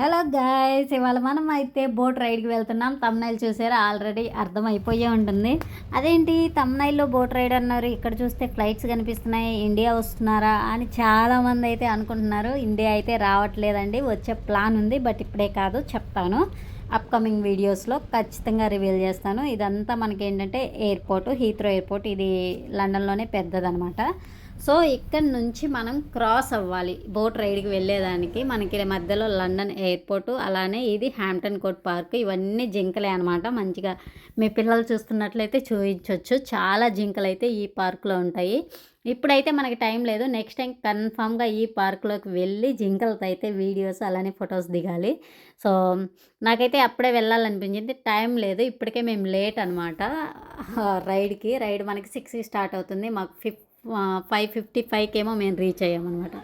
Hello guys, ఇవాళ మనం అయితే బోట్ రైడ్కి వెళ్తున్నాం. తమ్నైల్ చూసారా, ఆల్రెడీ అర్థమైపోయే ఉంటుంది. అదేంటి తమ్నైల్లో బోట్ రైడ్ అన్నారు, ఇక్కడ చూస్తే ఫ్లైట్స్ కనిపిస్తున్నాయి, ఇండియా వస్తున్నారా అని చాలామంది అయితే అనుకుంటున్నారు. ఇండియా అయితే రావట్లేదండి, వచ్చే ప్లాన్ ఉంది, బట్ ఇప్పుడే కాదు, చెప్తాను అప్కమింగ్ వీడియోస్లో ఖచ్చితంగా రివీల్ చేస్తాను. ఇదంతా మనకి ఏంటంటే ఎయిర్పోర్ట్, హీత్రో ఎయిర్పోర్ట్, ఇది లండన్లోనే పెద్దదనమాట. సో ఇక్కడ నుంచి మనం క్రాస్ అవ్వాలి బోట్ రైడ్కి వెళ్ళేదానికి. మనకి మధ్యలో లండన్ ఎయిర్పోర్టు, అలానే ఇది హ్యాంప్టన్ కోర్ట్ పార్క్, ఇవన్నీ జింకలే అనమాట. మంచిగా మీ పిల్లలు చూస్తున్నట్లయితే చూపించవచ్చు, చాలా జింకలు అయితే ఈ పార్కులో ఉంటాయి. ఇప్పుడైతే మనకి టైం లేదు, నెక్స్ట్ టైం కన్ఫామ్గా ఈ పార్కులోకి వెళ్ళి జింకలతో అయితే వీడియోస్ అలానే ఫొటోస్ దిగాలి. సో నాకైతే అప్పుడే వెళ్ళాలనిపించింది, టైం లేదు, ఇప్పటికే మేము లేట్ అనమాట రైడ్ మనకి 6కి స్టార్ట్ అవుతుంది, మాకు 5:55 ఏమో మేము రీచ్ అయ్యామన్నమాట.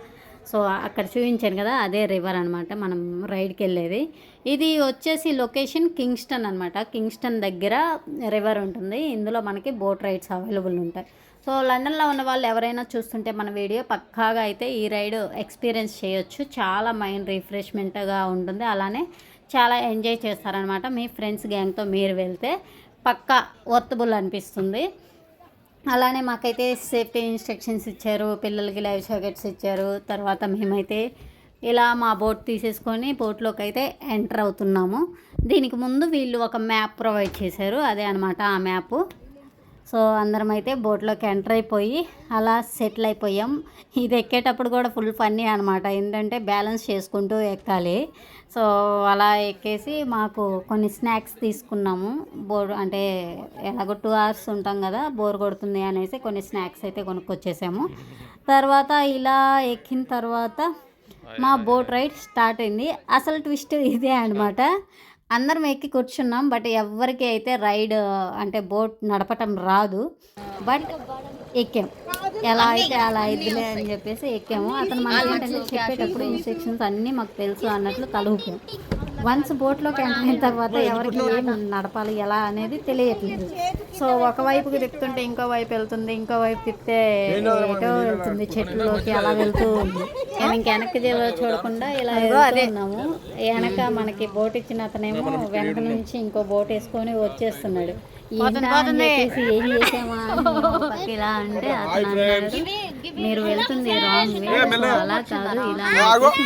సో అక్కడ చూపించాను కదా, అదే రివర్ అనమాట మనం రైడ్కి వెళ్ళేది. ఇది వచ్చేసి లొకేషన్ కింగ్స్టన్ అనమాట. కింగ్స్టన్ దగ్గర రివర్ ఉంటుంది, ఇందులో మనకి బోట్ రైడ్స్ అవైలబుల్ ఉంటాయి. సో లండన్లో ఉన్న వాళ్ళు ఎవరైనా చూస్తుంటే మన వీడియో పక్కాగా అయితే ఈ రైడ్ ఎక్స్పీరియన్స్ చేయొచ్చు. చాలా మైండ్ రిఫ్రెష్మెంట్గా ఉంటుంది, అలానే చాలా ఎంజాయ్ చేస్తారనమాట. మీ ఫ్రెండ్స్ గ్యాంగ్తో మీరు వెళ్తే పక్కా వర్తబుల్ అనిపిస్తుంది. అలానే మాకైతే సేఫ్టీ ఇన్స్ట్రక్షన్స్ ఇచ్చారు, పిల్లలకి లైఫ్ జాకెట్స్ ఇచ్చారు. తర్వాత మేమైతే ఇలా మా బోట్ తీసేసుకొని బోట్లోకి అయితే ఎంటర్ అవుతున్నాము. దీనికి ముందు వీళ్ళు ఒక మ్యాప్ ప్రొవైడ్ చేశారు, అదే అనమాట ఆ మ్యాపు. సో అందరం అయితే బోట్లోకి ఎంటర్ అయిపోయి అలా సెటిల్ అయిపోయాం. ఇది ఎక్కేటప్పుడు కూడా ఫుల్ ఫన్నీ అనమాట, ఏంటంటే బ్యాలెన్స్ చేసుకుంటూ ఎక్కాలి. సో అలా ఎక్కేసి మాకు కొన్ని స్నాక్స్ తీసుకున్నాము. అంటే ఎలాగో 2 hours ఉంటాం కదా, బోర్ కొడుతుంది అనేసి కొన్ని స్నాక్స్ అయితే కొనుక్కొచ్చేసాము. తర్వాత ఇలా ఎక్కిన తర్వాత మా బోట్ రైడ్ స్టార్ట్ అయింది. అసలు ట్విస్ట్ ఇదే అనమాట, అందరం ఎక్కి కూర్చున్నాం, బట్ ఎవరికి అయితే రైడ్ అంటే బోట్ నడపటం రాదు, బట్ ఎక్కాం. ఎలా అయితే అలా అయిద్దిలే అని చెప్పేసి ఎక్కాము. అతను మనకి ఏంటంటే చెప్పేటప్పుడు ఇన్స్ట్రక్షన్స్ అన్నీ మాకు తెలుసు అన్నట్లు తలుపుతాం. వన్స్ బోట్లోకి ఎంటర్ అయిన తర్వాత ఎవరికి ఏం నడపాలి ఎలా అనేది తెలియట్లేదు. సో ఒకవైపుకి తిప్పుతుంటే ఇంకో వైపు వెళ్తుంది, ఇంకో వైపు తిప్పితే ఏటో వెళ్తుంది, చెట్లలోకి అలా వెళ్తూ ఉంది. మేము ఇంక వెనక్కి చూడకుండా ఇలా వెళ్తున్నాము. వెనక మనకి బోట్ ఇచ్చిన అతనేమో వెనక నుంచి ఇంకో బోట్ వేసుకొని వచ్చేస్తున్నాడు. ఏం చేసామా ఇలా అంటే అతను అన్నాడు, మీరు వెళ్తుంది రాంగ్ వే, అలా కాదు ఇలా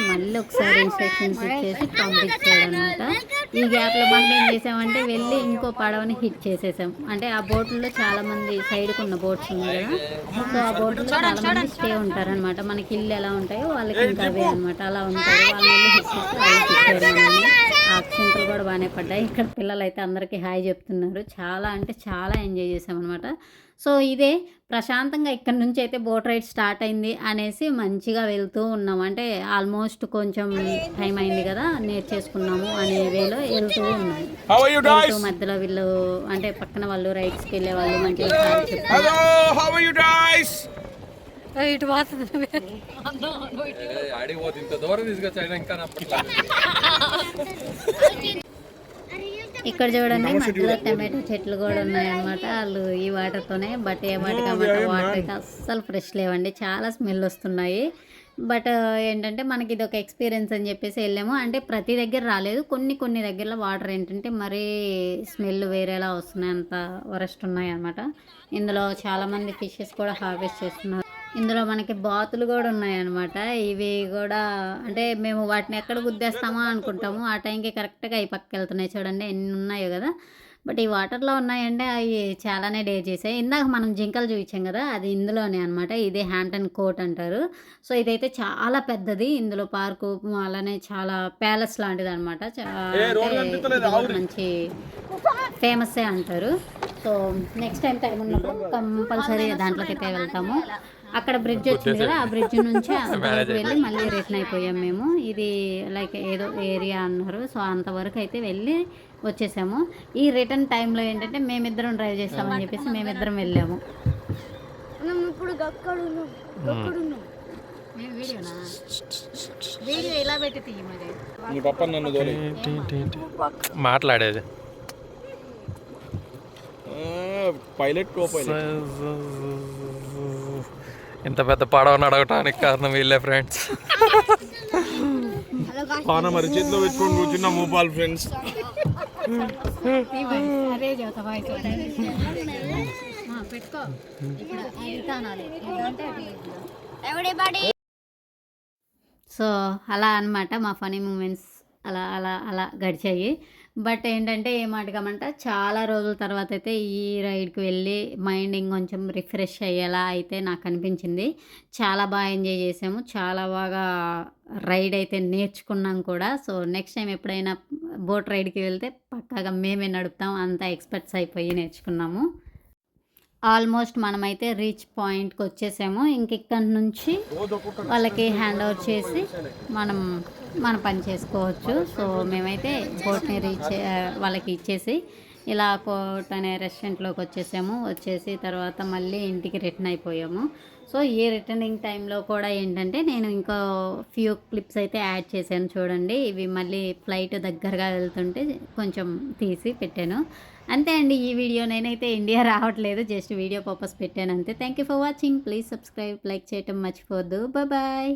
మళ్ళీ ఒకసారి ఇన్స్ట్రక్షన్స్ ఇచ్చేసి పంపించాడు అనమాట. ఈ గ్యాప్లో మనం ఏం చేసామంటే వెళ్ళి ఇంకో పడవని హిట్ చేసేసాం. అంటే ఆ బోట్లో చాలా మంది సైడ్కి ఉన్న బోట్స్ ఉన్నాయి కదా, సో ఆ బోట్లో చాలా మంది స్టే ఉంటారనమాట. మనకి ఇల్లు ఎలా ఉంటాయో వాళ్ళకి ఇంకా అవే అనమాట, అలా ఉంటారు. వాళ్ళని వెళ్ళి హిట్ చేస్తే వాళ్ళకి ఇచ్చారు మనల్ని. ఆ అక్షంతలు కూడా బాగానే పడ్డాయి. ఇక్కడ పిల్లలు అయితే అందరికీ హాయ్ చెప్తున్నారు. చాలా అంటే చాలా ఎంజాయ్ చేసామన్నమాట. సో ఇదే ప్రశాంతంగా ఇక్కడ నుంచి అయితే బోట్ రైడ్ స్టార్ట్ అయింది అనేసి మంచిగా వెళ్తూ ఉన్నాము. అంటే ఆల్మోస్ట్ కొంచెం టైం అయింది కదా, నేర్చేసుకున్నాము అనే వేలో వెళ్తూ ఉన్నాము. మధ్యలో వీళ్ళు అంటే పక్కన వాళ్ళు రైడ్స్కి వెళ్ళే వాళ్ళు మంచిగా చెప్తారు. ఇటు ఇక్కడ చూడండి మధ్యలో టమాటో చెట్లు కూడా ఉన్నాయన్నమాట. వాళ్ళు ఈ వాటర్తోనే, బట్ ఏ వాటికమాట వాటర్ అయితే అస్సలు ఫ్రెష్ లేవండి, చాలా స్మెల్ వస్తున్నాయి. బట్ ఏంటంటే మనకి ఇది ఒక ఎక్స్పీరియన్స్ అని చెప్పేసి వెళ్ళాము. అంటే ప్రతి దగ్గర రాలేదు, కొన్ని దగ్గరలో వాటర్ ఏంటంటే మరీ స్మెల్ వేరేలా వస్తున్నాయి, అంత వరస్ట్ ఉన్నాయి అనమాట. ఇందులో చాలామంది ఫిషెస్ కూడా హార్వెస్ట్ చేస్తున్నారు. ఇందులో మనకి బాతులు కూడా ఉన్నాయన్నమాట. ఇవి కూడా అంటే మేము వాటిని ఎక్కడ గుద్దేస్తామో అనుకుంటాము, ఆ టైంకి కరెక్ట్గా అవి పక్కకి వెళ్తున్నాయి. చూడండి ఎన్ని ఉన్నాయో కదా, బట్ ఈ వాటర్లో ఉన్నాయంటే అవి చాలానే డేర్ చేసాయి. ఇందాక మనం జింకలు చూపించాం కదా, అది ఇందులోనే అనమాట. ఇదే హ్యాంప్టన్ కోర్ట్ అంటారు. సో ఇదైతే చాలా పెద్దది, ఇందులో పార్కు అలానే చాలా ప్యాలెస్ లాంటిది అనమాట. మంచి ఫేమస్సే అంటారు. సో నెక్స్ట్ టైం టైం ఉన్నప్పుడు కంపల్సరీ దాంట్లోకి అయితే వెళ్తాము. అక్కడ బ్రిడ్జ్ వచ్చింది కదా, ఆ బ్రిడ్జ్ నుంచి అంతవరకు వెళ్ళి మళ్ళీ రిటర్న్ అయిపోయాం మేము. ఇది లైక్ ఏదో ఏరియా అన్నారు, సో అంతవరకు అయితే వెళ్ళి వచ్చేసాము. ఈ రిటర్న్ టైంలో ఏంటంటే మేమిద్దరం డ్రైవ్ చేస్తామని చెప్పేసి మేమిద్దరం వెళ్ళాము. వీడియో ఇలా పెట్టి తీయ మరి మాట్లాడేది పైలట్ ఇంత పెద్ద పడవ నడవటానికి కారణం వీళ్ళే ఫ్రెండ్స్. పానం అరిచేతిలో పెట్టుకొని కూర్చున్న మూపాల్ ఫ్రెండ్స్. అదే చెబుతా వాయిస్ పెట్టుకో. ఇప్పుడు అది తానాలి. సో అలా అన్నమాట మా ఫనీ మూమెంట్స్ అలా అలా అలా గడిచాయి. బట్ ఏంటంటే ఏమాటకమంట చాలా రోజుల తర్వాత అయితే ఈ రైడ్కి వెళ్ళి మైండ్ ఇంకొంచెం రిఫ్రెష్ అయ్యేలా అయితే నాకు అనిపించింది. చాలా బాగా ఎంజాయ్ చేసాము. చాలా బాగా రైడ్ అయితే నేర్చుకున్నాం కూడా. సో నెక్స్ట్ టైం ఎప్పుడైనా బోట్ రైడ్కి వెళ్తే పక్కాగా మేమే నడుపుతాం. అంత ఎక్స్పర్ట్స్ అయిపోయి నేర్చుకున్నాము. ఆల్మోస్ట్ మనమైతే రీచ్ పాయింట్కి వచ్చేసాము. ఇంక ఇక్కడ నుంచి వాళ్ళకి హ్యాండ్ ఓవర్ చేసి మన పని చేసుకోవచ్చు. సో మేమైతే బోట్ని వాళ్ళకి ఇచ్చేసి ఇలా కోట్ అనే రెస్టారెంట్లోకి వచ్చేసి తర్వాత మళ్ళీ ఇంటికి రిటర్న్ అయిపోయాము. సో ఈ రిటర్నింగ్ టైంలో కూడా ఏంటంటే నేను ఇంకో ఫ్యూ క్లిప్స్ అయితే యాడ్ చేశాను చూడండి. ఇవి మళ్ళీ ఫ్లైట్ దగ్గరగా వెళ్తుంటే కొంచెం తీసి పెట్టాను. అంతే అండి ఈ వీడియో. నేనైతే ఇండియా రావట్లేదు, జస్ట్ వీడియో పర్పస్ పెట్టాను అంతే. Thank you for watching. Please subscribe, like చేయటం మర్చిపోవద్దు. బాయ్.